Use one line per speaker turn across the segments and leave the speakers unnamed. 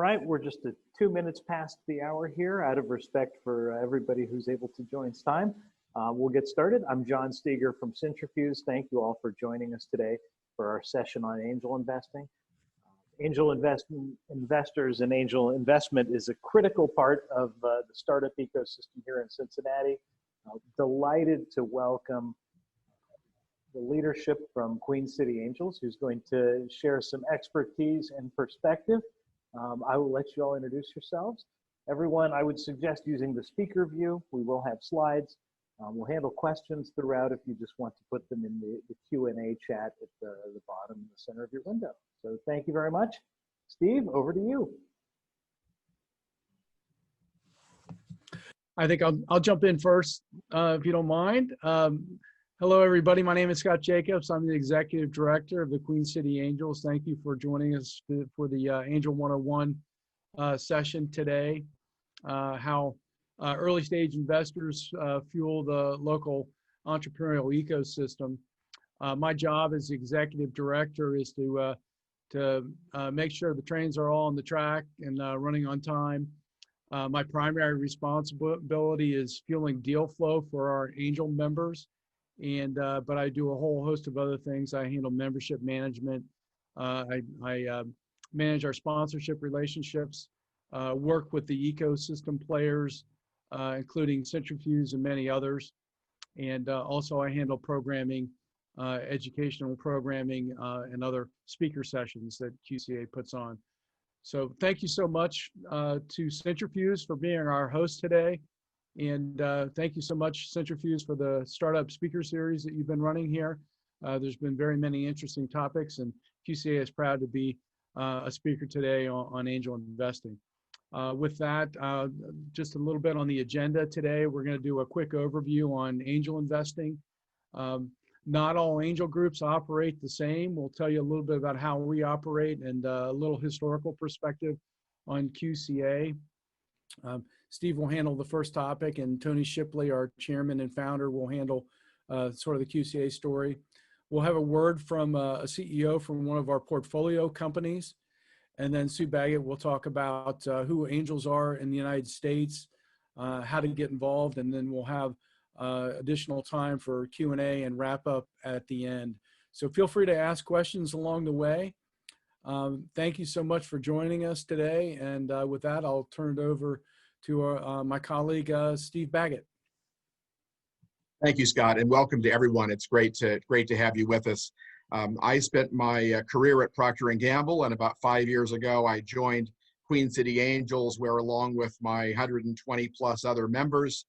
right, we're just 2 minutes past the hour here out of respect for everybody who's able to join us time. We'll get started. I'm John Steger from Cintrifuse. Thank you all for joining us today for our session on angel investing. Angel investors and angel investment is a critical part of the startup ecosystem here in Cincinnati. Delighted to welcome the leadership from Queen City Angels, who's going to share some expertise and perspective. I will let you all introduce yourselves. Everyone, I would suggest using the speaker view. We will have slides. We'll handle questions throughout if you just want to put them in the Q&A chat at the bottom in the center of your window. So thank you very much. Steve, over to you.
I think I'll jump in first, if you don't mind. Hello, everybody. My name is Scott Jacobs. I'm the Executive Director of the Queen City Angels. Thank you for joining us for the Angel 101 session today. How early stage investors fuel the local entrepreneurial ecosystem. My job as Executive Director is to make sure the trains are all on the track and running on time. My primary responsibility is fueling deal flow for our angel members. But I do a whole host of other things. I handle membership management. I manage our sponsorship relationships, work with the ecosystem players, including Cintrifuse and many others. And also I handle programming, educational programming, and other speaker sessions that QCA puts on. So thank you so much to Cintrifuse for being our host today. And thank you so much, Cintrifuse, for the startup speaker series that you've been running here. There's been very many interesting topics, and QCA is proud to be a speaker today on angel investing. With that, just a little bit on the agenda today. We're going to do a quick overview on angel investing. Not all angel groups operate the same. We'll tell you a little bit about how we operate and a little historical perspective on QCA. Steve will handle the first topic, and Tony Shipley, our chairman and founder, will handle sort of the QCA story. We'll have a word from a CEO from one of our portfolio companies, and then Sue Baggett will talk about who angels are in the United States, how to get involved, and then we'll have additional time for Q&A and wrap up at the end. So feel free to ask questions along the way. Thank you so much for joining us today, and with that, I'll turn it over to my colleague, Steve Baggett.
Thank you, Scott, and welcome to everyone. It's great to have you with us. I spent my career at Procter & Gamble, and about 5 years ago, I joined Queen City Angels, where along with my 120 plus other members,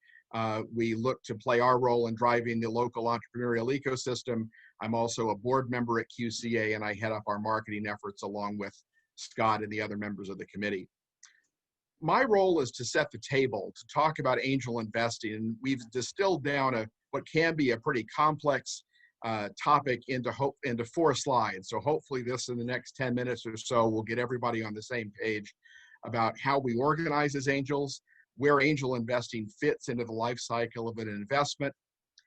we look to play our role in driving the local entrepreneurial ecosystem. I'm also a board member at QCA, and I head up our marketing efforts along with Scott and the other members of the committee. My role is to set the table, to talk about angel investing, and we've distilled down what can be a pretty complex topic into 4 slides. So hopefully this in the next 10 minutes or so will get everybody on the same page about how we organize as angels, where angel investing fits into the life cycle of an investment,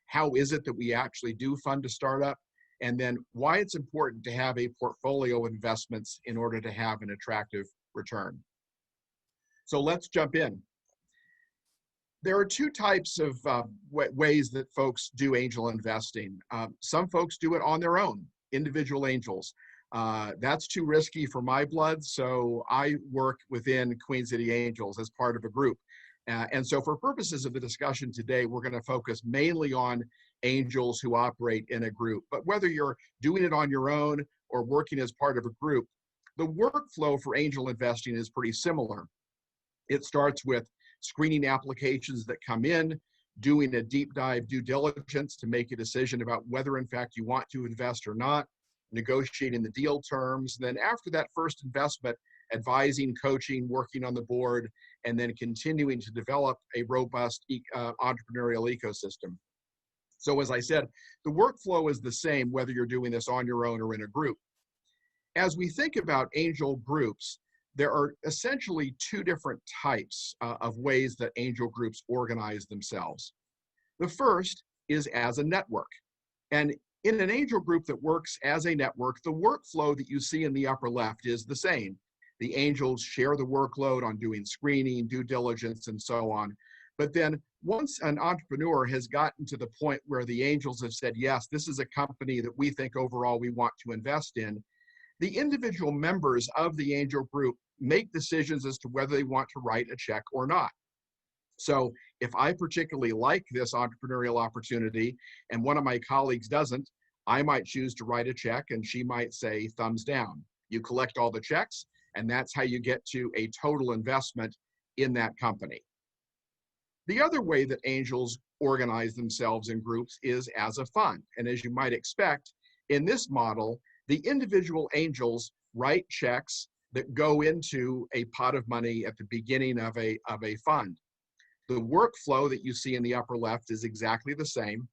how is it that we actually do fund a startup, and then why it's important to have a portfolio of investments in order to have an attractive return. So let's jump in. There are 2 types of ways that folks do angel investing. Some folks do it on their own, individual angels. That's too risky for my blood, so I work within Queen City Angels as part of a group. And so for purposes of the discussion today, we're going to focus mainly on angels who operate in a group. But whether you're doing it on your own or working as part of a group, the workflow for angel investing is pretty similar. It starts with screening applications that come in, doing a deep dive due diligence to make a decision about whether in fact you want to invest or not, negotiating the deal terms, then after that first investment, advising, coaching, working on the board, and then continuing to develop a robust entrepreneurial ecosystem. So as I said, the workflow is the same whether you're doing this on your own or in a group. As we think about angel groups, there are essentially 2 different types of ways that angel groups organize themselves. The first is as a network. And in an angel group that works as a network, the workflow that you see in the upper left is the same. The angels share the workload on doing screening, due diligence, and so on. But then once an entrepreneur has gotten to the point where the angels have said, yes, this is a company that we think overall we want to invest in, the individual members of the angel group make decisions as to whether they want to write a check or not. So if I particularly like this entrepreneurial opportunity and one of my colleagues doesn't, I might choose to write a check and she might say thumbs down. You collect all the checks, and that's how you get to a total investment in that company. The other way that angels organize themselves in groups is as a fund. And as you might expect, in this model, the individual angels write checks that go into a pot of money at the beginning of a fund. The workflow that you see in the upper left is exactly the same,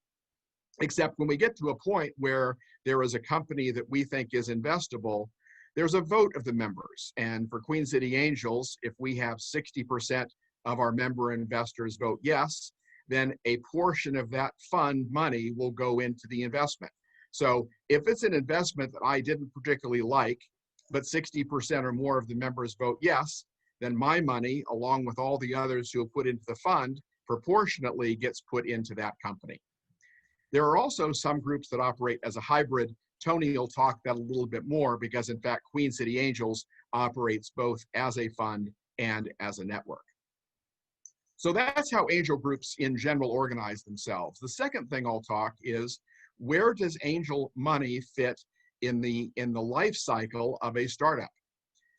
except when we get to a point where there is a company that we think is investable, there's a vote of the members. And for Queen City Angels, if we have 60% of our member investors vote yes, then a portion of that fund money will go into the investment. So if it's an investment that I didn't particularly like, but 60% or more of the members vote yes, then my money, along with all the others who have put into the fund, proportionately gets put into that company. There are also some groups that operate as a hybrid. Tony will talk that a little bit more because, in fact, Queen City Angels operates both as a fund and as a network. So that's how angel groups in general organize themselves. The second thing I'll talk is, where does angel money fit in the life cycle of a startup?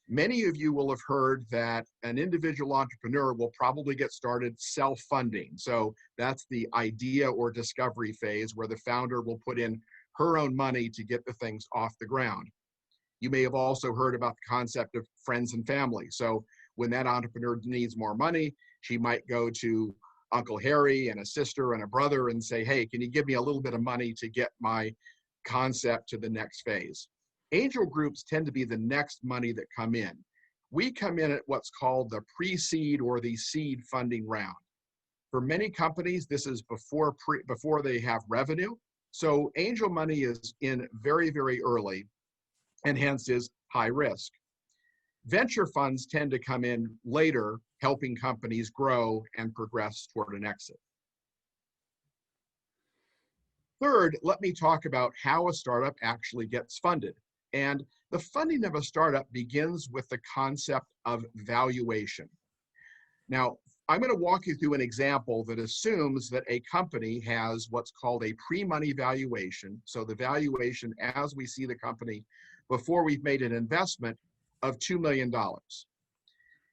Many of you will have heard that an individual entrepreneur will probably get started self-funding. So that's the idea or discovery phase where the founder will put in her own money to get the things off the ground. You may have also heard about the concept of friends and family. So when that entrepreneur needs more money, she might go to Uncle Harry and a sister and a brother and say, hey, can you give me a little bit of money to get my concept to the next phase? Angel groups tend to be the next money that come in. We come in at what's called the pre-seed or the seed funding round. For many companies, this is before they have revenue. So angel money is in very, very early and hence is high risk. Venture funds tend to come in later, helping companies grow and progress toward an exit. Third, let me talk about how a startup actually gets funded. And the funding of a startup begins with the concept of valuation. Now, I'm going to walk you through an example that assumes that a company has what's called a pre-money valuation. So the valuation as we see the company before we've made an investment of $2 million.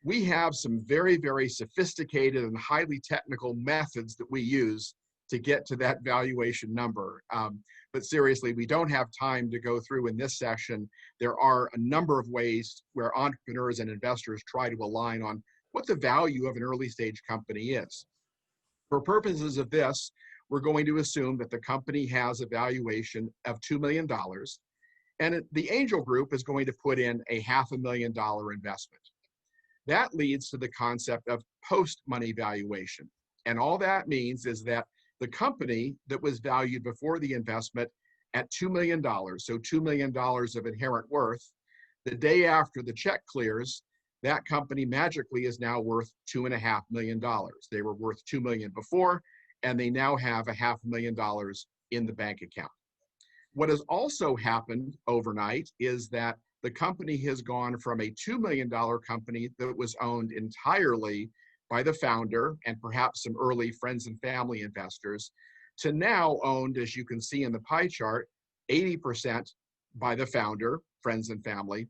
We have some very, very sophisticated and highly technical methods that we use to get to that valuation number. But seriously, we don't have time to go through in this session. There are a number of ways where entrepreneurs and investors try to align on what the value of an early stage company is. For purposes of this, we're going to assume that the company has a valuation of $2 million, and the angel group is going to put in a $500,000 investment. That leads to the concept of post-money valuation. And all that means is that the company that was valued before the investment at $2 million, so $2 million of inherent worth, the day after the check clears, that company magically is now worth $2.5 million. They were worth $2 million before, and they now have $500,000 in the bank account. What has also happened overnight is that the company has gone from a $2 million company that was owned entirely by the founder and perhaps some early friends and family investors to now owned, as you can see in the pie chart, 80% by the founder, friends and family,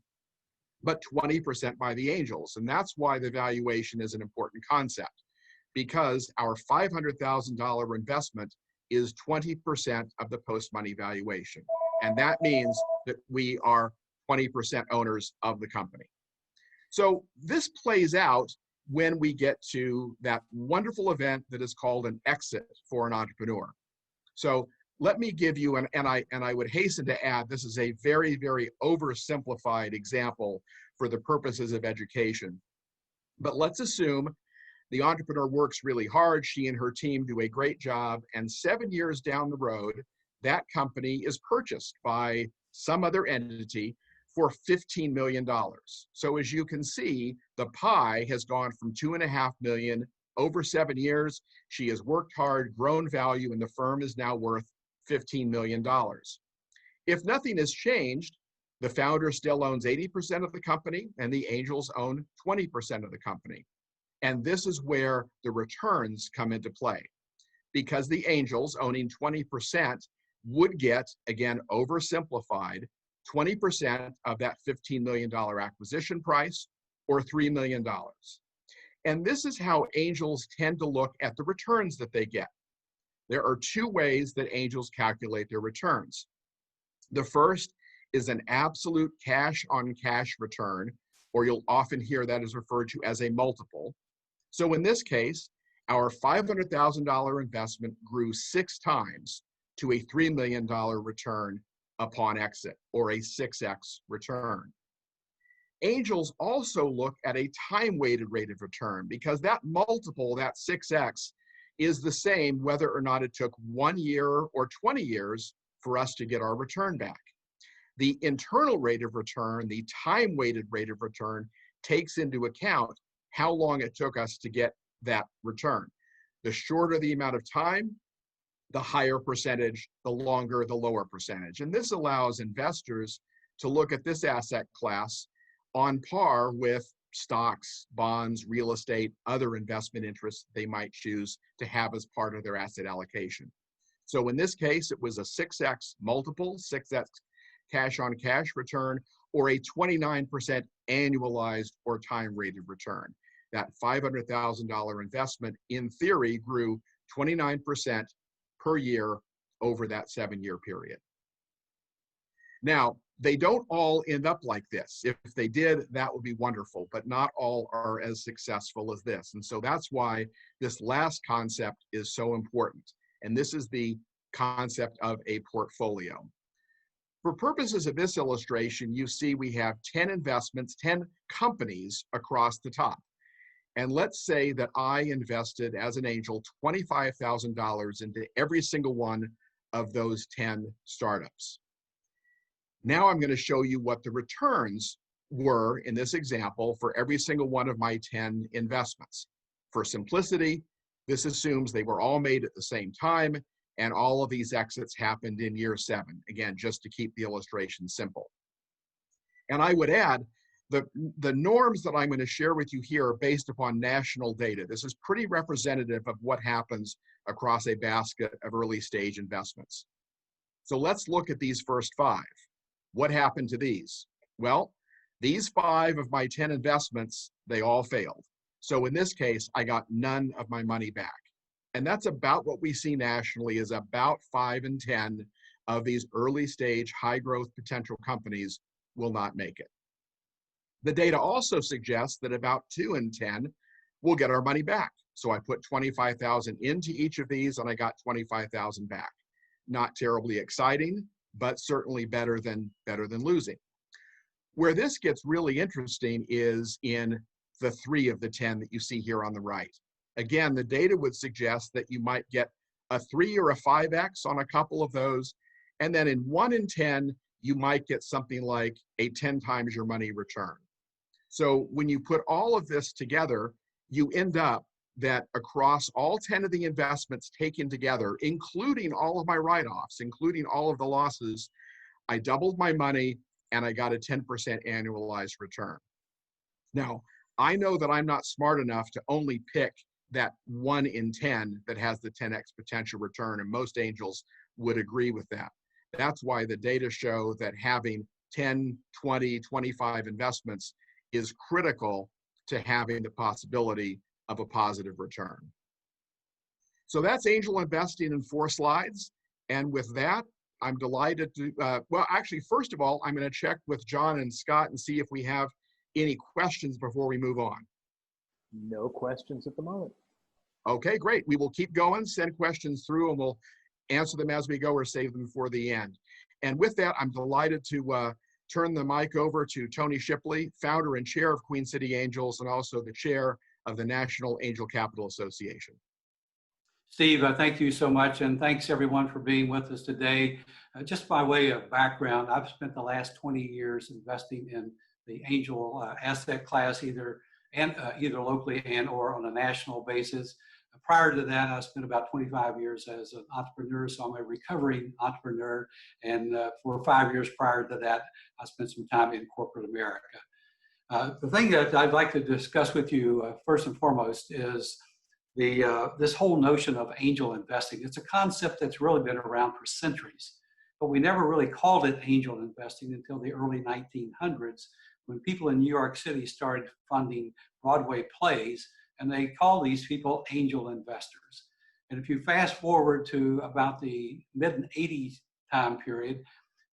but 20% by the angels. And that's why the valuation is an important concept, because our $500,000 investment is 20% of the post-money valuation. And that means that we are 20% owners of the company. So this plays out when we get to that wonderful event that is called an exit for an entrepreneur. So let me give you, and I would hasten to add, this is a very, very oversimplified example for the purposes of education. But let's assume the entrepreneur works really hard, she and her team do a great job, and 7 years down the road, that company is purchased by some other entity for $15 million. So as you can see, the pie has gone from $2.5 million over 7 years. She has worked hard, grown value, and the firm is now worth $15 million. If nothing has changed, the founder still owns 80% of the company and the angels own 20% of the company. And this is where the returns come into play, because the angels owning 20% would get, again, oversimplified, 20% of that $15 million acquisition price, or $3 million. And this is how angels tend to look at the returns that they get. There are two ways that angels calculate their returns. The first is an absolute cash-on-cash return, or you'll often hear that is referred to as a multiple. So in this case, our $500,000 investment grew 6 times to a $3 million return upon exit, or a 6x return. Angels also look at a time-weighted rate of return, because that multiple, that 6x, is the same whether or not it took 1 year or 20 years for us to get our return back. The internal rate of return, the time-weighted rate of return, takes into account how long it took us to get that return. The shorter the amount of time, the higher percentage, the longer, the lower percentage. And this allows investors to look at this asset class on par with stocks, bonds, real estate, other investment interests they might choose to have as part of their asset allocation. So in this case, it was a 6x multiple, 6x cash-on-cash return, or a 29% annualized or time-rated return. That $500,000 investment, in theory, grew 29% per year over that 7-year period. Now, they don't all end up like this. If they did, that would be wonderful, but not all are as successful as this. And so that's why this last concept is so important. And this is the concept of a portfolio. For purposes of this illustration, you see we have 10 investments, 10 companies across the top. And let's say that I invested as an angel $25,000 into every single one of those 10 startups. Now I'm going to show you what the returns were in this example for every single one of my 10 investments. For simplicity, this assumes they were all made at the same time and all of these exits happened in year 7. Again, just to keep the illustration simple. And I would add, the norms that I'm going to share with you here are based upon national data. This is pretty representative of what happens across a basket of early stage investments. So let's look at these first 5. What happened to these? Well, these 5 of my 10 investments, they all failed. So in this case, I got none of my money back. And that's about what we see nationally, is about 5 in 10 of these early stage high growth potential companies will not make it. The data also suggests that about 2 in 10 will get our money back. So I put 25,000 into each of these and I got 25,000 back. Not terribly exciting, but certainly better than losing. Where this gets really interesting is in the 3 of the 10 that you see here on the right. Again, the data would suggest that you might get a 3 or a 5x on a couple of those, and then in 1 in 10, you might get something like a 10 times your money return. So when you put all of this together, you end up that across all 10 of the investments taken together, including all of my write-offs, including all of the losses, I doubled my money and I got a 10% annualized return. Now, I know that I'm not smart enough to only pick that 1 in 10 that has the 10x potential return, and most angels would agree with that. That's why the data show that having 10, 20, 25 investments is critical to having the possibility of a positive return. So that's angel investing in 4 slides. And with that, I'm delighted to, well, actually, first of all, I'm going to check with John and Scott and see if we have any questions before we move on.
No questions at the moment.
Okay, great. We will keep going, send questions through, and we'll answer them as we go or save them for the end. And with that, I'm delighted to turn the mic over to Tony Shipley, founder and chair of Queen City Angels, and also the chair of the National Angel Capital Association.
Steve, thank you so much, and thanks everyone for being with us today. Just by way of background, I've spent the last 20 years investing in the angel asset class, either locally and or on a national basis. Prior to that, I spent about 25 years as an entrepreneur, so I'm a recovering entrepreneur. And for 5 years prior to that, I spent some time in corporate America. The thing that I'd like to discuss with you first and foremost is this whole notion of angel investing. It's a concept that's really been around for centuries, but we never really called it angel investing until the early 1900s, when people in New York City started funding Broadway plays, and they call these people angel investors. And if you fast forward to about the mid-'80s time period,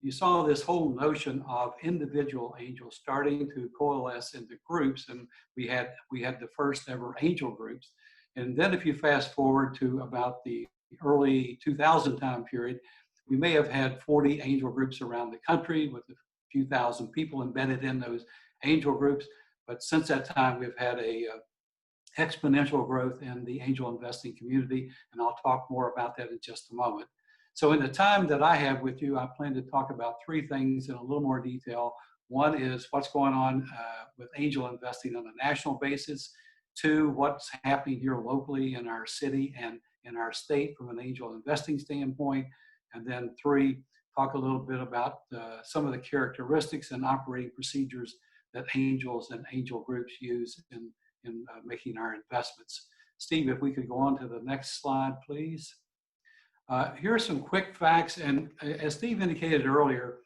you saw this whole notion of individual angels starting to coalesce into groups, and we had the first ever angel groups. And then if you fast forward to about the early 2000 time period, we may have had 40 angel groups around the country with a few thousand people embedded in those angel groups. But since that time, we've had a exponential growth in the angel investing community, and I'll talk more about that in just a moment. So in the time that I have with you, I plan to talk about three things in a little more detail. One is what's going on with angel investing on a national basis. Two, what's happening here locally in our city and in our state from an angel investing standpoint. And then three, talk a little bit about some of the characteristics and operating procedures that angels and angel groups use in making our investments. Steve, if we could go on to the next slide, please. Here are some quick facts, and as Steve indicated earlier,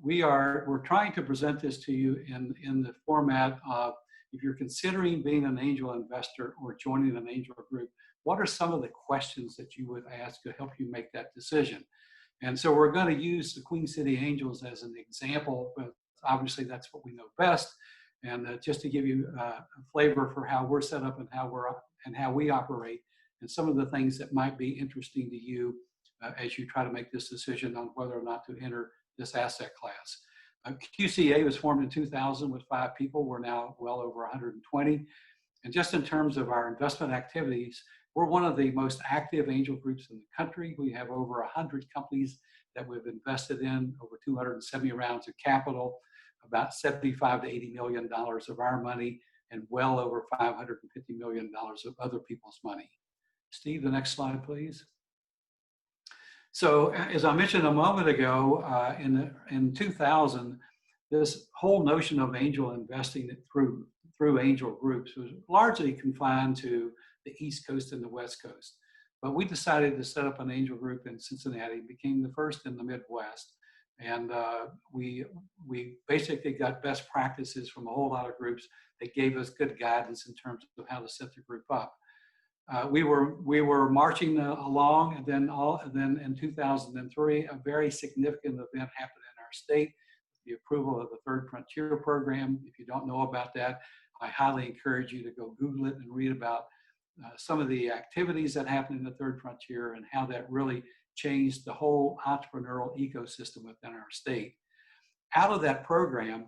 we're trying to present this to you in the format of, if you're considering being an angel investor or joining an angel group, what are some of the questions that you would ask to help you make that decision? And so we're going to use the Queen City Angels as an example, but obviously that's what we know best. And just to give you a flavor for how we're set up and how we operate, and some of the things that might be interesting to you as you try to make this decision on whether or not to enter this asset class. QCA was formed in 2000 with 5 people. We're now well over 120. And just in terms of our investment activities, we're one of the most active angel groups in the country. We have over 100 companies that we've invested in, over 270 rounds of capital, about $75 to $80 million of our money, and well over $550 million of other people's money. Steve, the next slide, please. So as I mentioned a moment ago, in 2000, this whole notion of angel investing through angel groups was largely confined to the East Coast and the West Coast. But we decided to set up an angel group in Cincinnati, became the first in the Midwest. And we basically got best practices from a whole lot of groups that gave us good guidance in terms of how to set the group up. We were marching along, and then in 2003, a very significant event happened in our state, the approval of the Third Frontier program. If you don't know about that, I highly encourage you to go Google it and read about some of the activities that happened in the Third Frontier and how that really changed the whole entrepreneurial ecosystem within our state. Out of that program,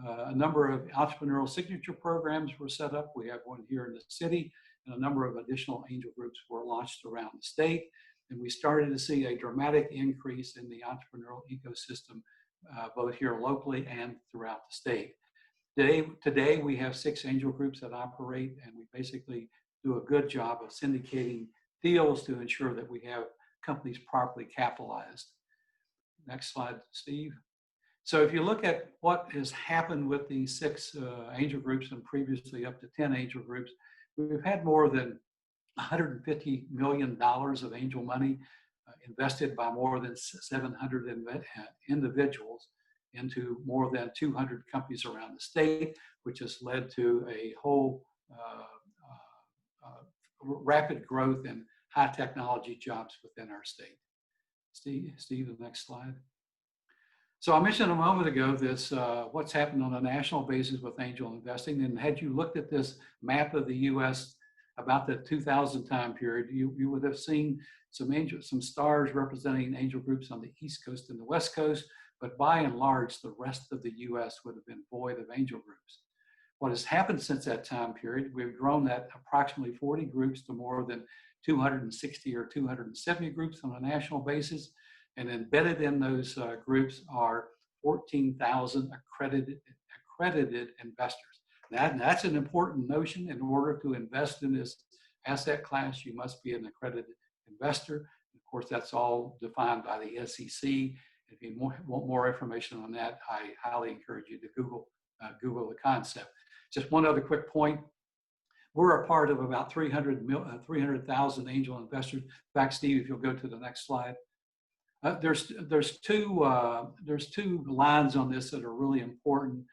a number of entrepreneurial signature programs were set up. We have one here in the city, and a number of additional angel groups were launched around the state. And we started to see a dramatic increase in the entrepreneurial ecosystem, both here locally and throughout the state. Today, we have 6 angel groups that operate, and we basically do a good job of syndicating deals to ensure that we have companies properly capitalized. Next slide, Steve. So if you look at what has happened with these 6 angel groups and previously up to 10 angel groups, we've had more than $150 million of angel money invested by more than 700 individuals into more than 200 companies around the state, which has led to a whole rapid growth in high technology jobs within our state. Steve, the next slide. So I mentioned a moment ago this, what's happened on a national basis with angel investing. And had you looked at this map of the US about the 2000 time period, you would have seen some stars representing angel groups on the East Coast and the West Coast, but by and large, the rest of the US would have been void of angel groups. What has happened since that time period, we've grown that approximately 40 groups to more than 260 or 270 groups on a national basis. And embedded in those groups are 14,000 accredited investors. That's an important notion. In order to invest in this asset class, you must be an accredited investor. Of course, that's all defined by the SEC. If you want more information on that, I highly encourage you to Google the concept. Just one other quick point. We're a part of about 300,000 angel investors. In fact, Steve, if you'll go to the next slide. There's two lines on this that are really important.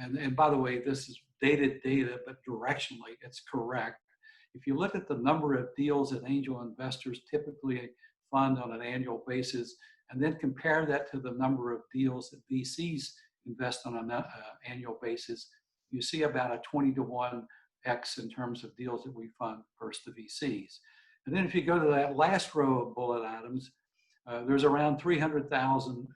And by the way, this is dated data, but directionally it's correct. If you look at the number of deals that angel investors typically fund on an annual basis, and then compare that to the number of deals that VCs invest on an annual basis, you see about a 20-to-1x in terms of deals that we fund versus the VCs. And then if you go to that last row of bullet items, there's around 300,000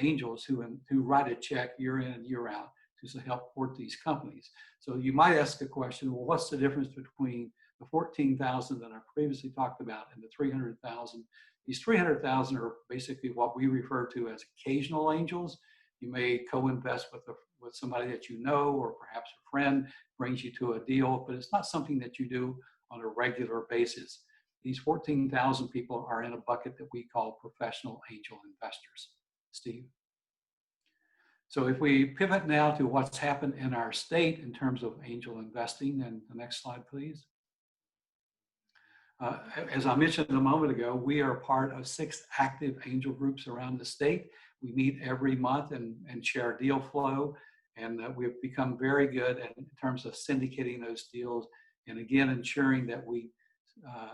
angels who write a check year in and year out to help support these companies. So you might ask the question, well, what's the difference between the 14,000 that I previously talked about and the 300,000? These 300,000 are basically what we refer to as occasional angels. You may co-invest with somebody that you know, or perhaps a friend brings you to a deal, but it's not something that you do on a regular basis. These 14,000 people are in a bucket that we call professional angel investors. Steve? So if we pivot now to what's happened in our state in terms of angel investing, and the next slide, please. As I mentioned a moment ago, we are part of 6 active angel groups around the state. We meet every month and share deal flow, and we've become very good in terms of syndicating those deals, and again, ensuring that we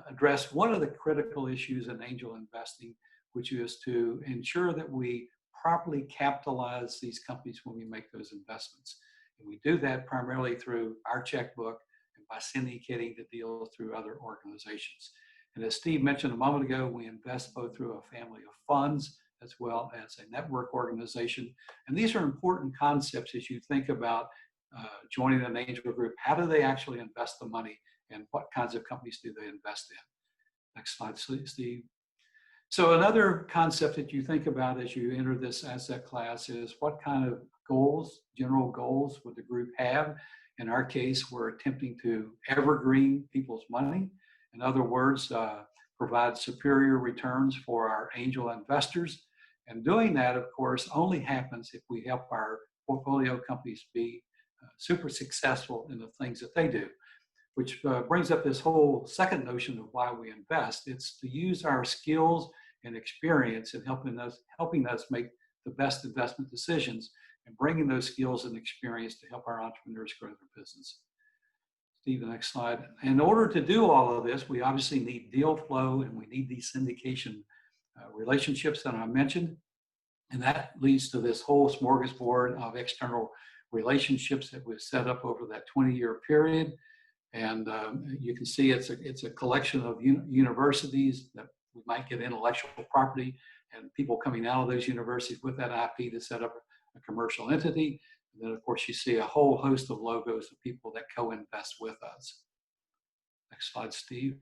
address one of the critical issues in angel investing, which is to ensure that we properly capitalize these companies when we make those investments. And we do that primarily through our checkbook and by syndicating the deals through other organizations. And as Steve mentioned a moment ago, we invest both through a family of funds as well as a network organization. And these are important concepts as you think about joining an angel group. How do they actually invest the money, and what kinds of companies do they invest in? Next slide, Steve. So another concept that you think about as you enter this asset class is what kind of goals, general goals, would the group have? In our case, we're attempting to evergreen people's money. In other words, provide superior returns for our angel investors. And doing that, of course, only happens if we help our portfolio companies be super successful in the things that they do, which brings up this whole second notion of why we invest. It's to use our skills and experience in helping us make the best investment decisions, and bringing those skills and experience to help our entrepreneurs grow their business. Steve, the next slide. In order to do all of this, we obviously need deal flow, and we need these syndication relationships that I mentioned. And that leads to this whole smorgasbord of external relationships that we've set up over that 20-year period. And you can see it's a collection of universities that we might get intellectual property, and people coming out of those universities with that IP to set up a commercial entity. And then, of course, you see a whole host of logos of people that co-invest with us. Next slide, Steve.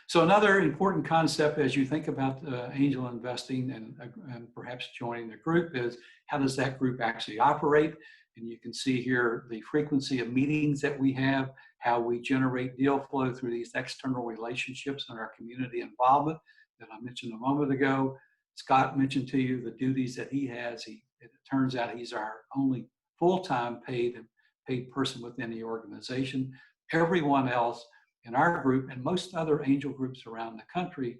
So another important concept as you think about angel investing and perhaps joining the group is, how does that group actually operate? And you can see here the frequency of meetings that we have, how we generate deal flow through these external relationships and our community involvement that I mentioned a moment ago. Scott mentioned to you the duties that he has. It turns out he's our only full-time paid person within the organization. Everyone else in our group and most other angel groups around the country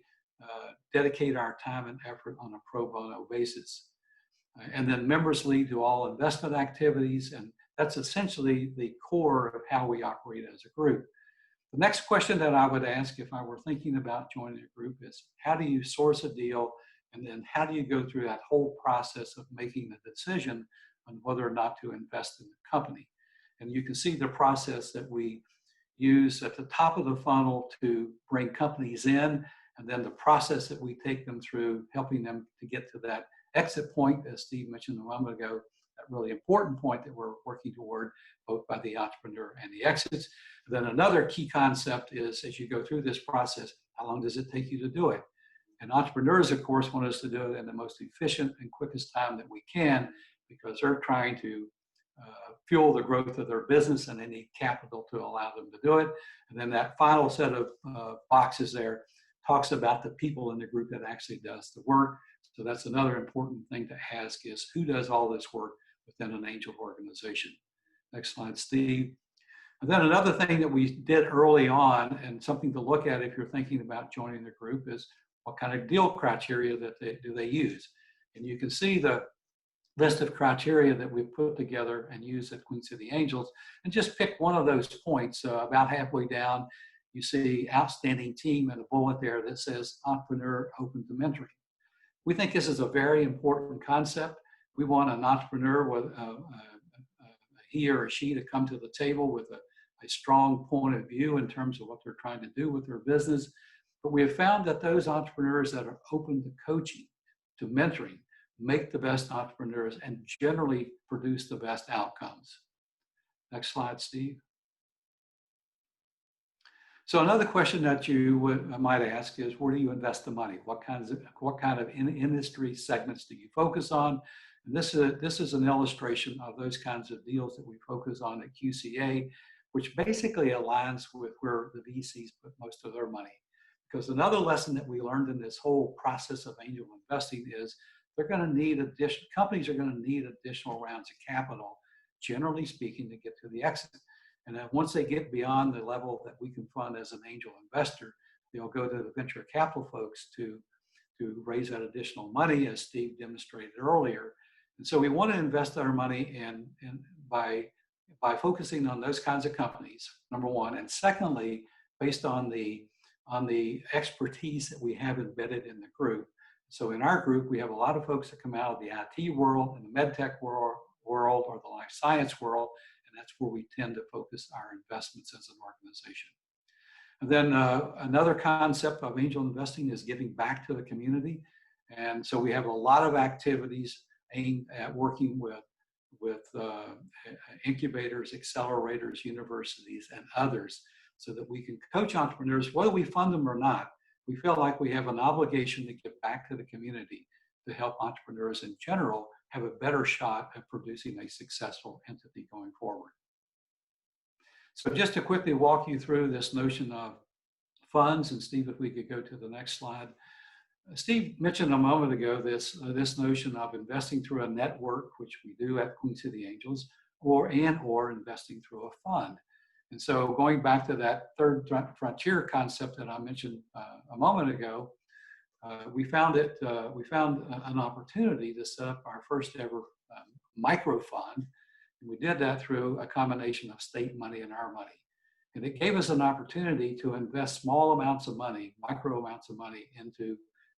dedicate our time and effort on a pro bono basis. And then members lead to all investment activities, and that's essentially the core of how we operate as a group. The next question that I would ask if I were thinking about joining a group is, how do you source a deal, and then how do you go through that whole process of making the decision on whether or not to invest in the company? And you can see the process that we use at the top of the funnel to bring companies in, and then the process that we take them through, helping them to get to that exit point, as Steve mentioned a moment ago, that really important point that we're working toward, both by the entrepreneur and the exits. Then another key concept is, as you go through this process, how long does it take you to do it? And entrepreneurs, of course, want us to do it in the most efficient and quickest time that we can, because they're trying to fuel the growth of their business, and they need capital to allow them to do it. And then that final set of boxes there talks about the people in the group that actually does the work. So that's another important thing to ask, is who does all this work within an angel organization? Next slide, Steve. And then another thing that we did early on, and something to look at if you're thinking about joining the group, is what kind of deal criteria that do they use. And you can see the list of criteria that we've put together and used at Queen City Angels, and just pick one of those points. About halfway down, you see outstanding team and a bullet there that says entrepreneur open to mentoring. We think this is a very important concept. We want an entrepreneur, with he or she, to come to the table with a strong point of view in terms of what they're trying to do with their business. But we have found that those entrepreneurs that are open to coaching, to mentoring, make the best entrepreneurs and generally produce the best outcomes. Next slide, Steve. So another question that you might ask is, where do you invest the money? What kind of industry segments do you focus on? And this is an illustration of those kinds of deals that we focus on at QCA, which basically aligns with where the VCs put most of their money. Because another lesson that we learned in this whole process of angel investing is they're going to need companies are going to need additional rounds of capital, generally speaking, to get to the exit. And then once they get beyond the level that we can fund as an angel investor, they'll go to the venture capital folks to raise that additional money, as Steve demonstrated earlier. And so we want to invest our money in by focusing on those kinds of companies, number one. And secondly, based on the expertise that we have embedded in the group. So in our group, we have a lot of folks that come out of the IT world and the medtech world or the life science world, and that's where we tend to focus our investments as an organization. And then another concept of angel investing is giving back to the community. And so we have a lot of activities aimed at working with incubators, accelerators, universities, and others, so that we can coach entrepreneurs, whether we fund them or not. We feel like we have an obligation to give back to the community to help entrepreneurs in general have a better shot at producing a successful entity going forward. So just to quickly walk you through this notion of funds, and Steve, if we could go to the next slide. Steve mentioned a moment ago this notion of investing through a network, which we do at Queen City Angels, or investing through a fund. And so going back to that third frontier concept that I mentioned a moment ago, we found an opportunity to set up our first ever micro fund. And we did that through a combination of state money and our money. And it gave us an opportunity to invest small amounts of money, micro amounts of money, into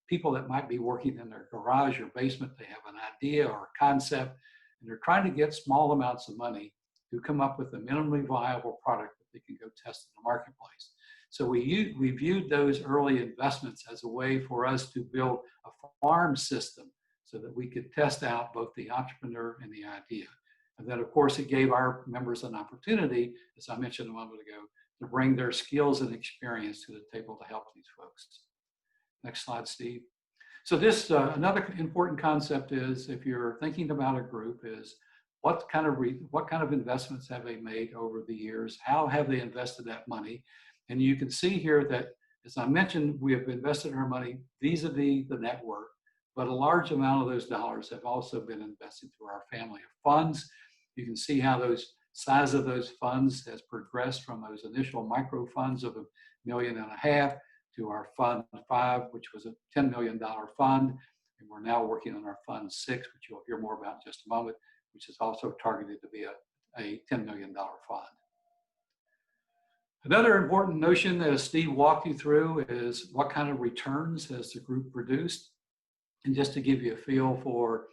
people that might be working in their garage or basement. They have an idea or a concept, and they're trying to get small amounts of money to come up with a minimally viable product that they can go test in the marketplace. So we viewed those early investments as a way for us to build a farm system so that we could test out both the entrepreneur and the idea. And then, of course, it gave our members an opportunity, as I mentioned a moment ago, to bring their skills and experience to the table to help these folks. Next slide, Steve. So this, another important concept is, if you're thinking about a group, is what kind of investments have they made over the years? How have they invested that money? And you can see here that, as I mentioned, we have invested our money vis-a-vis the network, but a large amount of those dollars have also been invested through our family of funds. You can see how those size of those funds has progressed from those initial micro funds of $1.5 million to our Fund 5, which was a $10 million fund. And we're now working on our Fund 6, which you'll hear more about in just a moment, which is also targeted to be a $10 million fund. Another important notion, as Steve walked you through, is what kind of returns has the group produced? And just to give you a feel for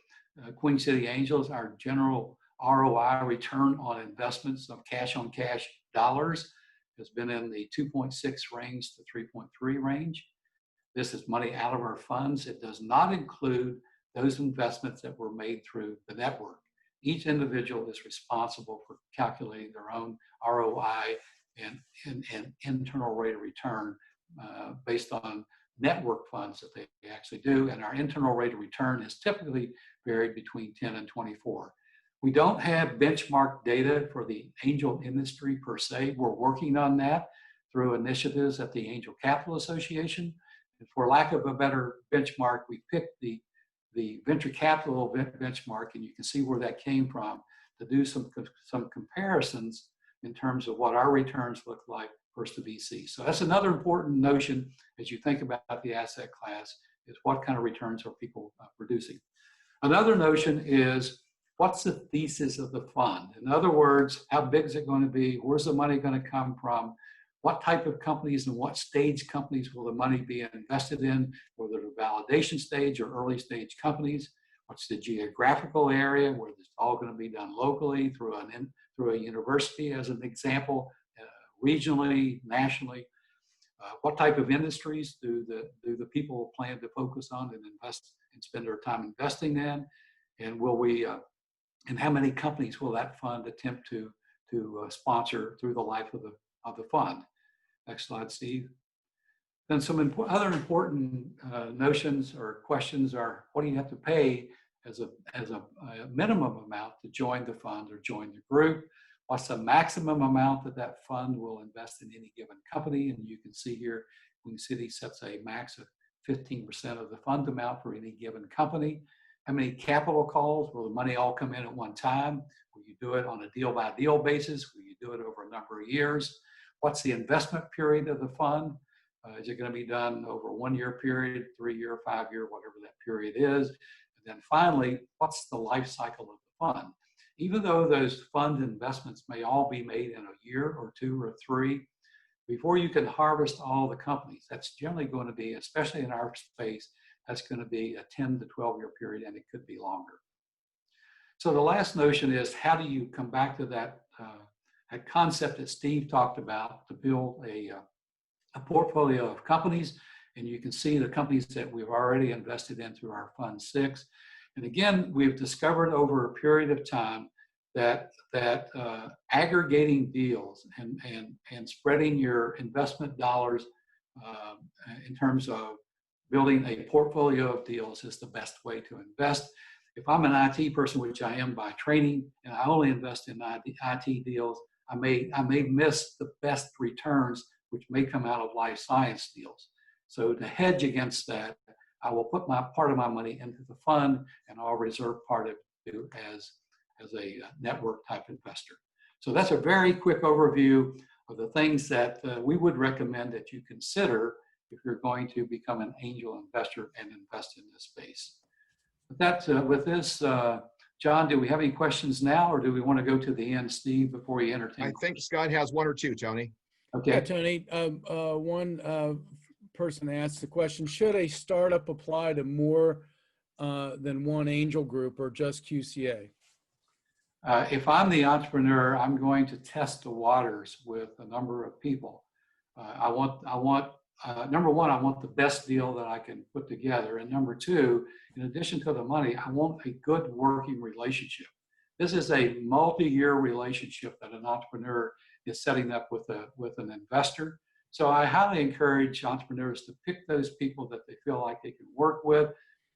Queen City Angels, our general ROI, return on investments of cash on cash dollars, has been in the 2.6 range to 3.3 range. This is money out of our funds. It does not include those investments that were made through the network. Each individual is responsible for calculating their own ROI and internal rate of return based on network funds that they actually do. And our internal rate of return is typically varied between 10 and 24. We don't have benchmark data for the angel industry per se. We're working on that through initiatives at the Angel Capital Association. And for lack of a better benchmark, we picked the venture capital benchmark, and you can see where that came from, to do some comparisons in terms of what our returns look like versus the VC. So that's another important notion as you think about the asset class, is what kind of returns are people producing. Another notion is, what's the thesis of the fund? In other words, how big is it going to be? Where's the money going to come from? What type of companies and what stage companies will the money be invested in, whether the validation stage or early stage companies? What's the geographical area where it's all going to be done locally through a university, as an example, regionally, nationally? What type of industries do the people plan to focus on and invest and spend their time investing in? And will we and how many companies will that fund attempt to sponsor through the life of the fund? Next slide, Steve. Then some other important notions or questions are, what do you have to pay as a minimum amount to join the fund or join the group? What's the maximum amount that fund will invest in any given company? And you can see here, Queen City sets a max of 15% of the fund amount for any given company. How many capital calls? Will the money all come in at one time? Will you do it on a deal-by-deal basis? Will you do it over a number of years? What's the investment period of the fund? Is it going to be done over a 1-year period, 3-year, 5-year, whatever that period is? And then finally, what's the life cycle of the fund? Even though those fund investments may all be made in a year or 2 or 3, before you can harvest all the companies, that's generally going to be, especially in our space, that's going to be a 10 to 12-year period, and it could be longer. So the last notion is, how do you come back to that concept that Steve talked about to build a portfolio of companies? And you can see the companies that we've already invested in through our Fund 6. And again, we've discovered over a period of time that aggregating deals and spreading your investment dollars in terms of building a portfolio of deals is the best way to invest. If I'm an IT person, which I am by training, and I only invest in IT deals, I may miss the best returns, which may come out of life science deals. So to hedge against that, I will put part of my money into the fund, and I'll reserve part of it as a network type investor. So that's a very quick overview of the things that we would recommend that you consider if you're going to become an angel investor and invest in this space. With this, John, do we have any questions now, or do we want to go to the end, Steve, before we entertain?
I think Scott has 1 or 2, Tony.
Okay. Yeah, Tony, one person asked the question, should a startup apply to more than one angel group or just QCA?
If I'm the entrepreneur, I'm going to test the waters with a number of people. Number one, I want the best deal that I can put together. And number two, in addition to the money, I want a good working relationship. This is a multi-year relationship that an entrepreneur is setting up with an investor. So I highly encourage entrepreneurs to pick those people that they feel like they can work with.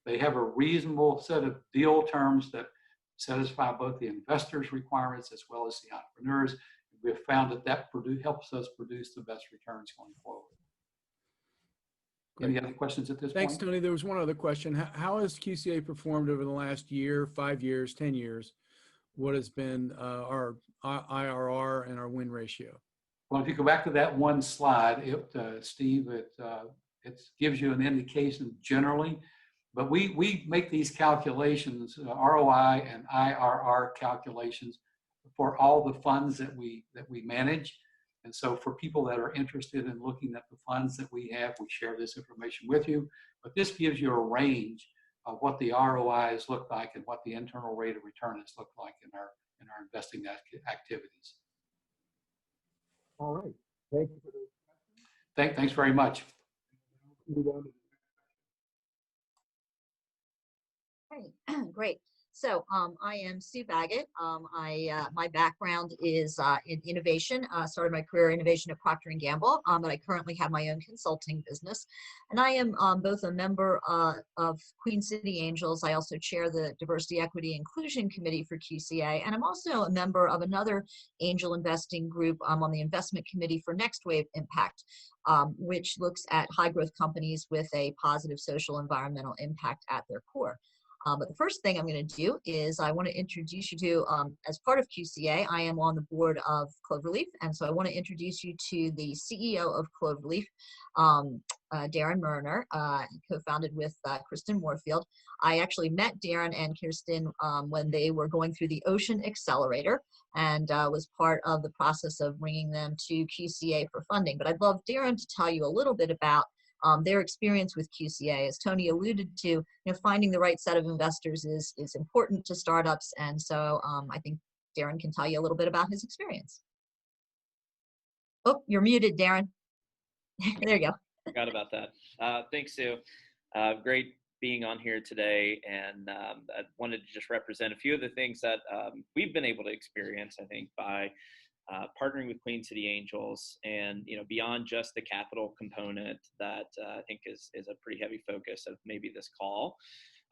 They have a reasonable set of deal terms that satisfy both the investors' requirements as well as the entrepreneurs. We have found that helps us produce the best returns going forward. Any other questions at this point?
Thanks, Tony. There was one other question. How has QCA performed over the last year, 5 years, 10 years? What has been our IRR and our win ratio?
Well, if you go back to that one slide, Steve, it gives you an indication generally, but we make these calculations, ROI and IRR calculations for all the funds that we manage. And so for people that are interested in looking at the funds that we have, we share this information with you. But this gives you a range of what the ROIs look like and what the internal rate of return has looked like in our investing activities.
All right. Thank you for those.
Thanks very much.
Great. I am Sue Baggett. My background is in innovation. Started my career in innovation at Procter & Gamble, but I currently have my own consulting business. And I am both a member of Queen City Angels. I also chair the Diversity, Equity, Inclusion Committee for QCA. And I'm also a member of another angel investing group. I'm on the investment committee for Next Wave Impact, which looks at high growth companies with a positive social environmental impact at their core. But the first thing I'm going to do is I want to introduce you to, as part of QCA, I am on the board of Cloverleaf. And so I want to introduce you to the CEO of Cloverleaf, Darren Murner, co-founded with Kristen Moorfield. I actually met Darren and Kirsten when they were going through the Ocean Accelerator and was part of the process of bringing them to QCA for funding. But I'd love Darren to tell you a little bit about their experience with QCA. As Tony alluded to, finding the right set of investors is important to startups. And so I think Darren can tell you a little bit about his experience. Oh, you're muted, Darren. There you go.
Forgot about that. Thanks, Sue. Great being on here today. And I wanted to just represent a few of the things that we've been able to experience, I think, by partnering with Queen City Angels, and beyond just the capital component that I think is a pretty heavy focus of maybe this call.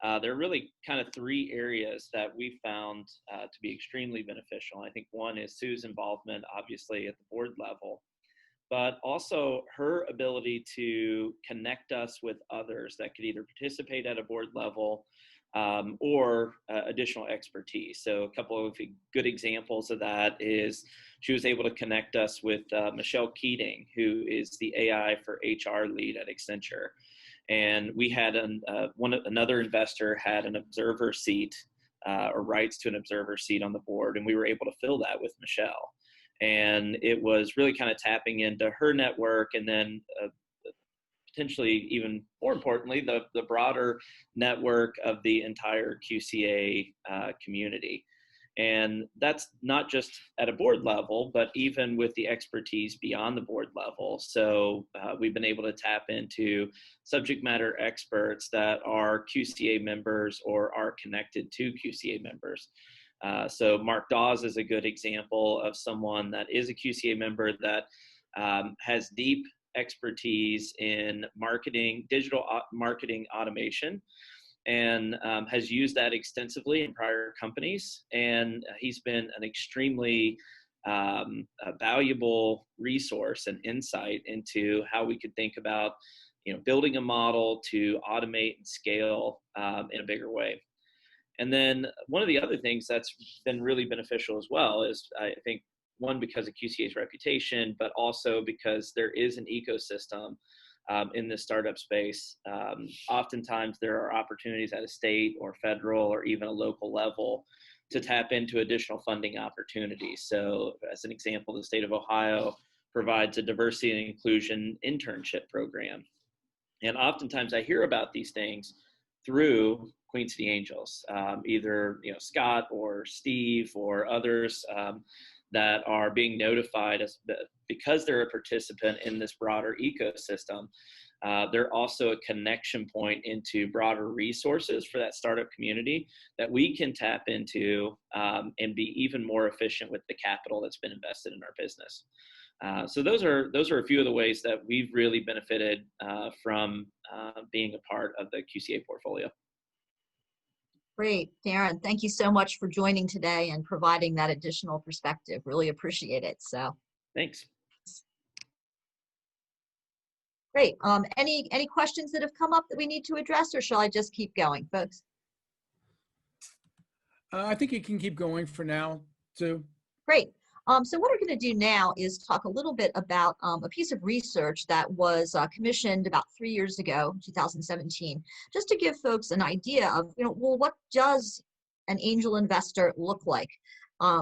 There are really kind of three areas that we found to be extremely beneficial. I think one is Sue's involvement, obviously, at the board level, but also her ability to connect us with others that could either participate at a board level or additional expertise. So a couple of good examples of that is she was able to connect us with Michelle Keating, who is the AI for HR lead at Accenture. And we had another investor had an observer seat or rights to an observer seat on the board, and we were able to fill that with Michelle. And it was really kind of tapping into her network, and then potentially even more importantly, the broader network of the entire QCA community. And that's not just at a board level, but even with the expertise beyond the board level. So we've been able to tap into subject matter experts that are QCA members or are connected to QCA members. So Mark Dawes is a good example of someone that is a QCA member that has deep expertise in marketing, digital marketing automation, and has used that extensively in prior companies. And he's been an extremely valuable resource and insight into how we could think about, building a model to automate and scale in a bigger way. And then one of the other things that's been really beneficial as well is, I think, one, because of QCA's reputation, but also because there is an ecosystem in this startup space. Oftentimes there are opportunities at a state or federal or even a local level to tap into additional funding opportunities. So as an example, the state of Ohio provides a diversity and inclusion internship program. And oftentimes I hear about these things through Queen City Angels, either Scott or Steve or others that are being notified because they're a participant in this broader ecosystem. They're also a connection point into broader resources for that startup community that we can tap into and be even more efficient with the capital that's been invested in our business. So those are a few of the ways that we've really benefited from being a part of the QCA portfolio.
Great, Darren, thank you so much for joining today and providing that additional perspective. Really appreciate it. So
thanks.
Great. Any questions that have come up that we need to address, or shall I just keep going, folks?
I think you can keep going for now, Sue.
Great. So what we're going to do now is talk a little bit about a piece of research that was commissioned about 3 years ago, 2017, just to give folks an idea of, well, what does an angel investor look like?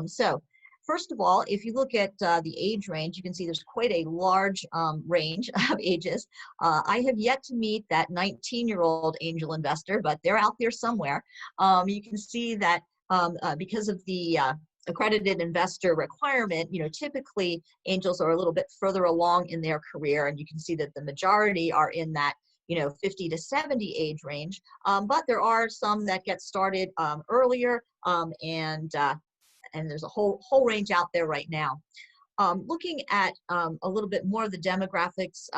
So first of all, if you look at the age range, you can see there's quite a large range of ages. I have yet to meet that 19-year-old angel investor, but they're out there somewhere. You can see that because of the accredited investor requirement, typically angels are a little bit further along in their career, and you can see that the majority are in that 50 to 70 age range, but there are some that get started earlier, and there's a whole range out there right now. Looking at a little bit more of the demographics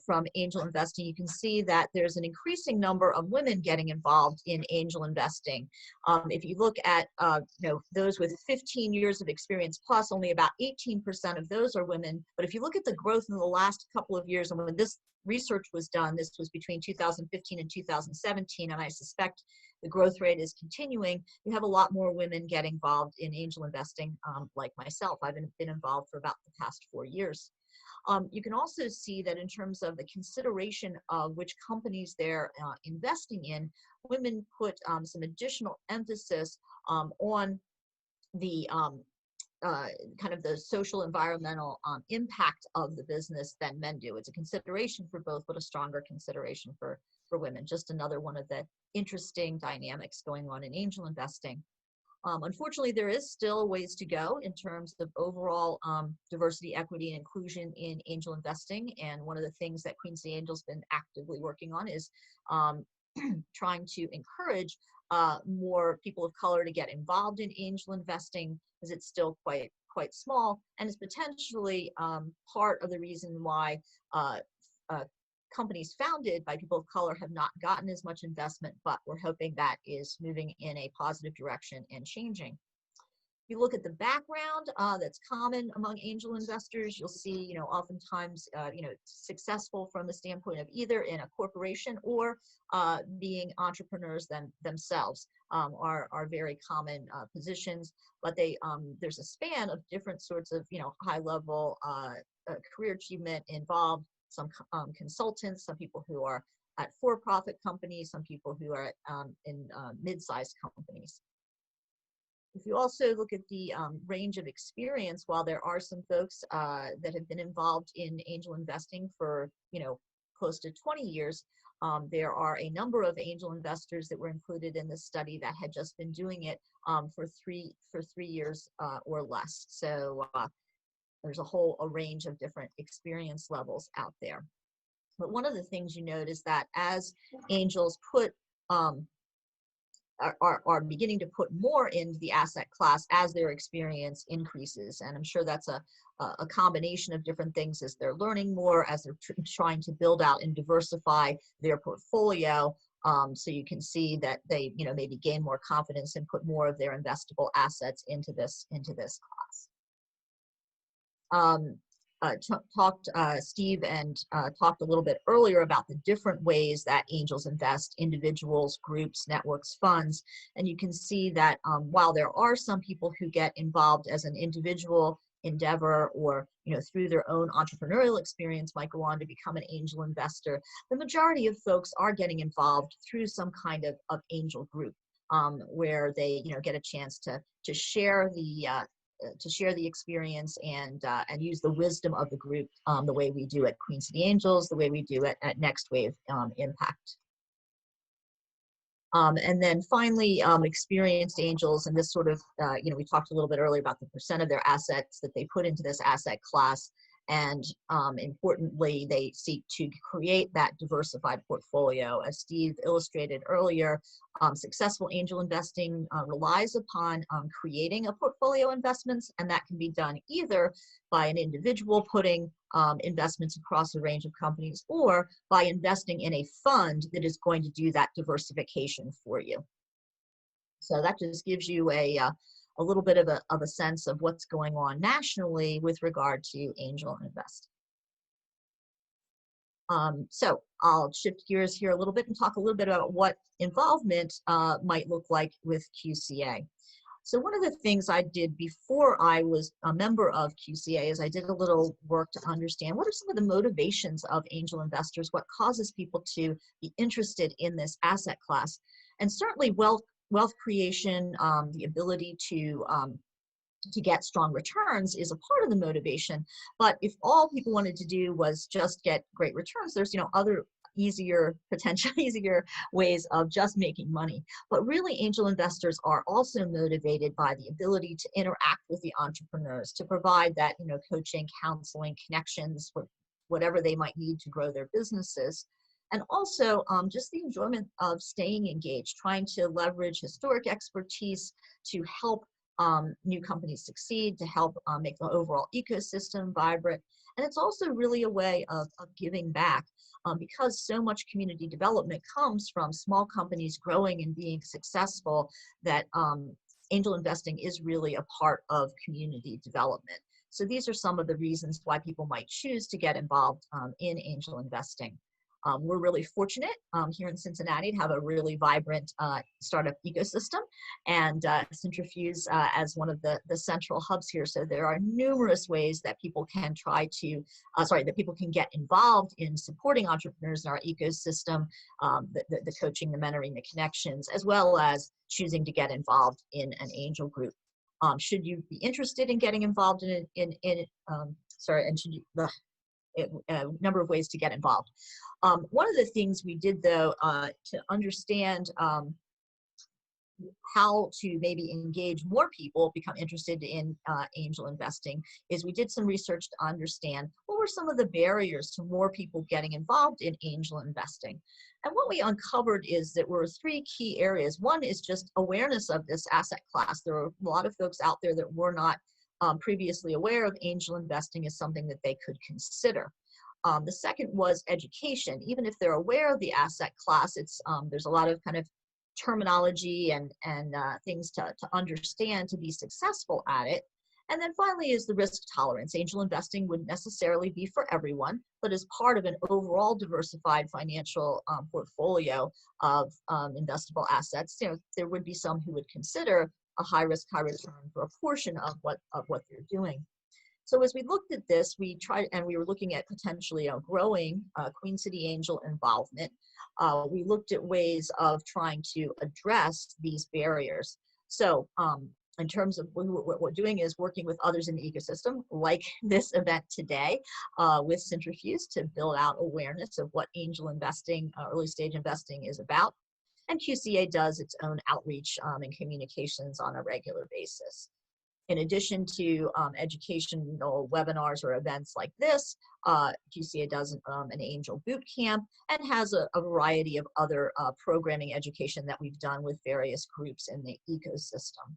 from angel investing, you can see that there's an increasing number of women getting involved in angel investing. If you look at those with 15 years of experience plus, only about 18% of those are women. But if you look at the growth in the last couple of years, and when this research was done, this was between 2015 and 2017, and I suspect the growth rate is continuing. You have a lot more women get involved in angel investing, like myself. I've been involved for about the past 4 years. You can also see that in terms of the consideration of which companies they're investing in, women put some additional emphasis on the kind of the social environmental impact of the business than men do. It's a consideration for both, but a stronger consideration for women. Just another one of the interesting dynamics going on in angel investing. Unfortunately, there is still ways to go in terms of overall diversity, equity, and inclusion in angel investing. And one of the things that Queen City Angel's been actively working on is trying to encourage more people of color to get involved in angel investing, because it's still quite small, and is potentially part of the reason why companies founded by people of color have not gotten as much investment, but we're hoping that is moving in a positive direction and changing. If you look at the background that's common among angel investors, you'll see, oftentimes, successful from the standpoint of either in a corporation or being entrepreneurs themselves are very common positions. But there's a span of different sorts of, high-level career achievement involved. Some consultants, some people who are at for-profit companies, some people who are in mid-sized companies. If you also look at the range of experience, while there are some folks that have been involved in angel investing for, close to 20 years, there are a number of angel investors that were included in this study that had just been doing it for 3 years or less. So there's a range of different experience levels out there. But one of the things you note is that as angels are beginning to put more into the asset class as their experience increases. And I'm sure that's a combination of different things as they're learning more, as they're trying to build out and diversify their portfolio. So you can see that they, maybe gain more confidence and put more of their investable assets into this class. Steve talked a little bit earlier about the different ways that angels invest: individuals, groups, networks, funds. And you can see that while there are some people who get involved as an individual endeavor or through their own entrepreneurial experience might go on to become an angel investor, the majority of folks are getting involved through some kind of angel group where they get a chance to share the experience and use the wisdom of the group the way we do at Queen City Angels, the way we do it at Next Wave Impact. And then finally, experienced angels, and this sort of, we talked a little bit earlier about the percent of their assets that they put into this asset class. And importantly, they seek to create that diversified portfolio. As Steve illustrated earlier, successful angel investing relies upon creating a portfolio investments, and that can be done either by an individual putting investments across a range of companies, or by investing in a fund that is going to do that diversification for you. So that just gives you a little bit of a sense of what's going on nationally with regard to angel investing. So I'll shift gears here a little bit and talk a little bit about what involvement might look like with QCA. So one of the things I did before I was a member of QCA is I did a little work to understand what are some of the motivations of angel investors, what causes people to be interested in this asset class. And certainly wealth creation, the ability to get strong returns is a part of the motivation. But if all people wanted to do was just get great returns, there's other potentially easier ways of just making money. But really, angel investors are also motivated by the ability to interact with the entrepreneurs, to provide that coaching, counseling, connections, whatever they might need to grow their businesses. And also just the enjoyment of staying engaged, trying to leverage historic expertise to help new companies succeed, to help make the overall ecosystem vibrant. And it's also really a way of giving back because so much community development comes from small companies growing and being successful, that angel investing is really a part of community development. So these are some of the reasons why people might choose to get involved in angel investing. We're really fortunate here in Cincinnati to have a really vibrant startup ecosystem, and Cintrifuse as one of the central hubs here. So there are numerous ways that people can that people can get involved in supporting entrepreneurs in our ecosystem, the coaching, the mentoring, the connections, as well as choosing to get involved in an angel group. Should you be interested in getting involved a number of ways to get involved. One of the things we did, though, to understand how to maybe engage more people become interested in angel investing, is we did some research to understand what were some of the barriers to more people getting involved in angel investing. And what we uncovered is that there were 3 key areas. One is just awareness of this asset class. There are a lot of folks out there that were not previously aware of angel investing as something that they could consider. The second was education. Even if they're aware of the asset class, there's a lot of kind of terminology and things to understand to be successful at it. And then finally is the risk tolerance. Angel investing wouldn't necessarily be for everyone, but as part of an overall diversified financial portfolio of investable assets, there would be some who would consider a high risk, high return for a portion of what they're doing. So as we looked at this, we were looking at potentially growing Queen City Angel involvement. We looked at ways of trying to address these barriers. So in terms of what we're doing is working with others in the ecosystem, like this event today with Cintrifuse, to build out awareness of what angel investing, early stage investing is about. And QCA does its own outreach and communications on a regular basis. In addition to educational webinars or events like this, QCA does an angel boot camp and has a variety of other programming education that we've done with various groups in the ecosystem.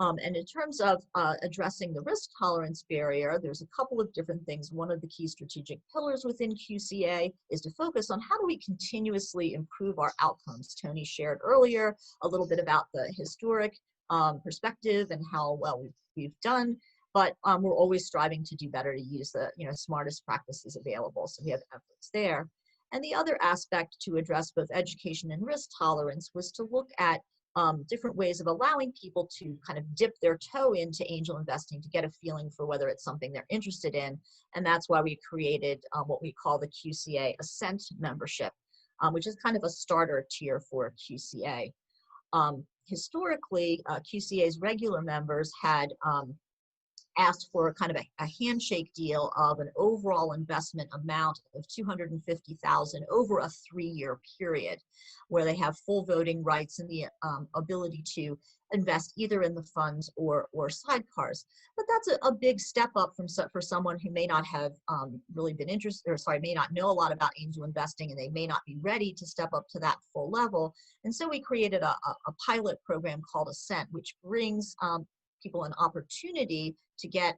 And in terms of addressing the risk tolerance barrier, there's a couple of different things. One of the key strategic pillars within QCA is to focus on how do we continuously improve our outcomes. Tony shared earlier a little bit about the historic perspective and how well we've done, but we're always striving to do better, to use the smartest practices available. So we have efforts there. And the other aspect to address both education and risk tolerance was to look at different ways of allowing people to kind of dip their toe into angel investing to get a feeling for whether it's something they're interested in. And that's why we created what we call the QCA ASCENT membership, which is kind of a starter tier for QCA. Historically, QCA's regular members had asked for kind of a handshake deal of an overall investment amount of $250,000 over a 3-year period, where they have full voting rights and the ability to invest either in the funds or sidecars. But that's a big step up for someone who may not have really been interested, or may not know a lot about angel investing, and they may not be ready to step up to that full level. And so we created a pilot program called ASCENT, which brings people an opportunity to get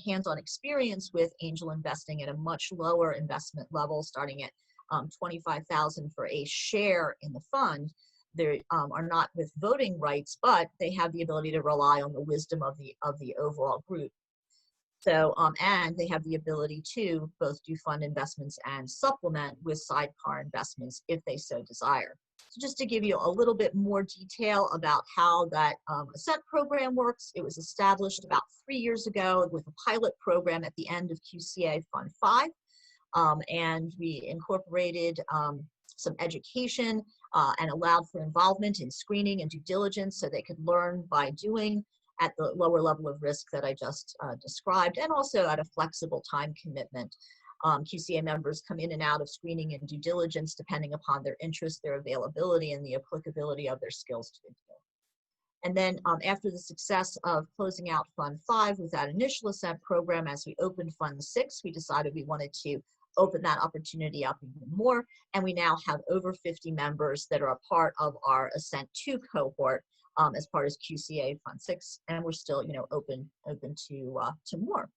hands-on experience with angel investing at a much lower investment level, starting at $25,000 for a share in the fund. They are not with voting rights, but they have the ability to rely on the wisdom of the overall group. So, and they have the ability to both do fund investments and supplement with sidecar investments if they so desire. So just to give you a little bit more detail about how that ASCENT program works, it was established about 3 years ago with a pilot program at the end of QCA Fund 5. And we incorporated some education and allowed for involvement in screening and due diligence so they could learn by doing at the lower level of risk that I just described, and also at a flexible time commitment. QCA members come in and out of screening and due diligence depending upon their interest, their availability, and the applicability of their skills to the deal. And then after the success of closing out Fund 5 with that initial ASCENT program, as we opened Fund 6, we decided we wanted to opened that opportunity up even more. And we now have over 50 members that are a part of our ASCENT 2 cohort as part of QCA Fund 6. And we're still, open to more.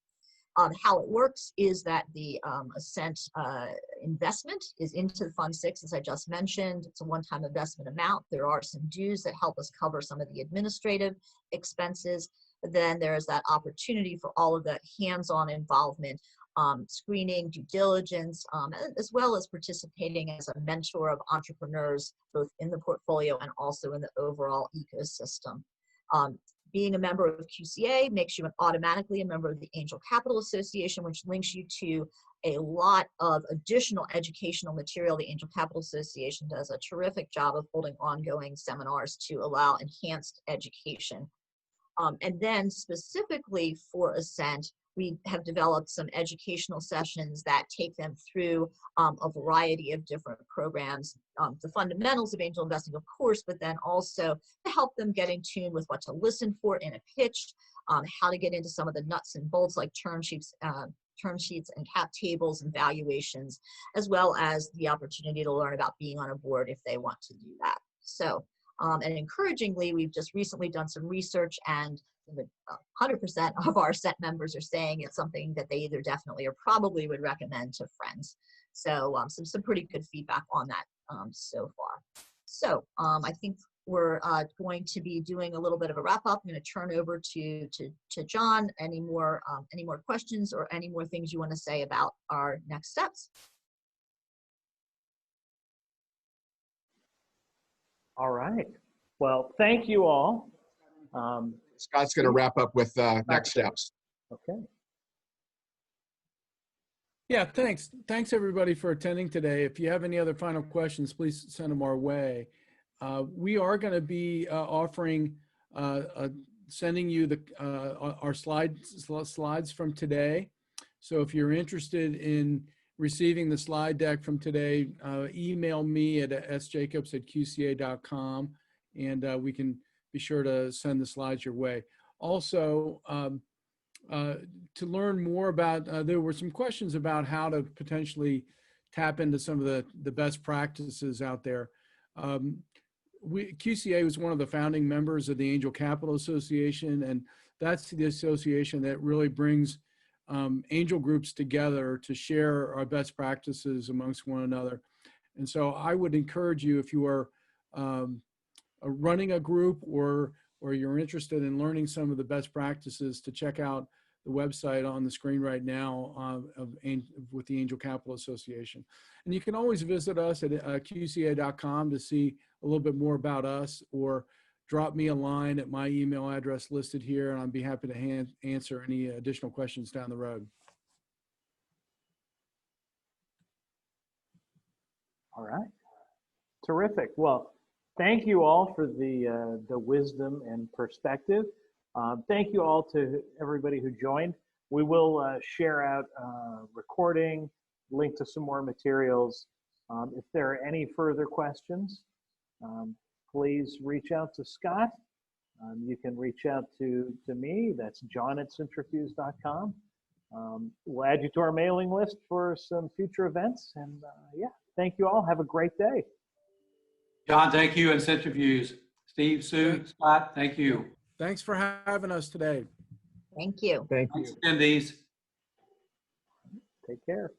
How it works is that the ASCENT investment is into Fund 6, as I just mentioned. It's a one-time investment amount. There are some dues that help us cover some of the administrative expenses. But then there's that opportunity for all of that hands-on involvement, screening, due diligence, as well as participating as a mentor of entrepreneurs, both in the portfolio and also in the overall ecosystem. Being a member of QCA makes you automatically a member of the Angel Capital Association, which links you to a lot of additional educational material. The Angel Capital Association does a terrific job of holding ongoing seminars to allow enhanced education. And then specifically for ASCENT, we have developed some educational sessions that take them through a variety of different programs, the fundamentals of angel investing, of course, but then also to help them get in tune with what to listen for in a pitch, how to get into some of the nuts and bolts like term sheets and cap tables and valuations, as well as the opportunity to learn about being on a board if they want to do that. So, and encouragingly, we've just recently done some research, and 100% of our ASCENT members are saying it's something that they either definitely or probably would recommend to friends. So some pretty good feedback on that so far. So I think we're going to be doing a little bit of a wrap up. I'm going to turn over to John. Any more questions or any more things you want to say about our next steps?
All right. Well, thank you all.
Scott's going to wrap up with next steps.
Okay.
Yeah, thanks. Thanks everybody for attending today. If you have any other final questions, please send them our way. We are going to be offering, sending you our slides from today. So if you're interested in receiving the slide deck from today, email me at sjacobs@qca.com, and we can be sure to send the slides your way. Also, to learn more about, there were some questions about how to potentially tap into some of the best practices out there. QCA was one of the founding members of the Angel Capital Association, and that's the association that really brings angel groups together to share our best practices amongst one another. And so I would encourage you, if you are running a group or you're interested in learning some of the best practices, to check out the website on the screen right now with the Angel Capital Association. And you can always visit us at QCA.com to see a little bit more about us, or drop me a line at my email address listed here, and I'd be happy to answer any additional questions down the road.
All right. Terrific. Well, thank you all for the wisdom and perspective. Thank you all to everybody who joined. We will share out recording, link to some more materials. If there are any further questions, please reach out to Scott. You can reach out to me. That's john@cintrifuse.com. We'll add you to our mailing list for some future events. And yeah, thank you all. Have a great day.
John, thank you, and Cintrifuse. Steve, Sue, Scott, thank you.
Thanks for having us today.
Thank you.
Thank you.
Thanks, attendees.
Take care.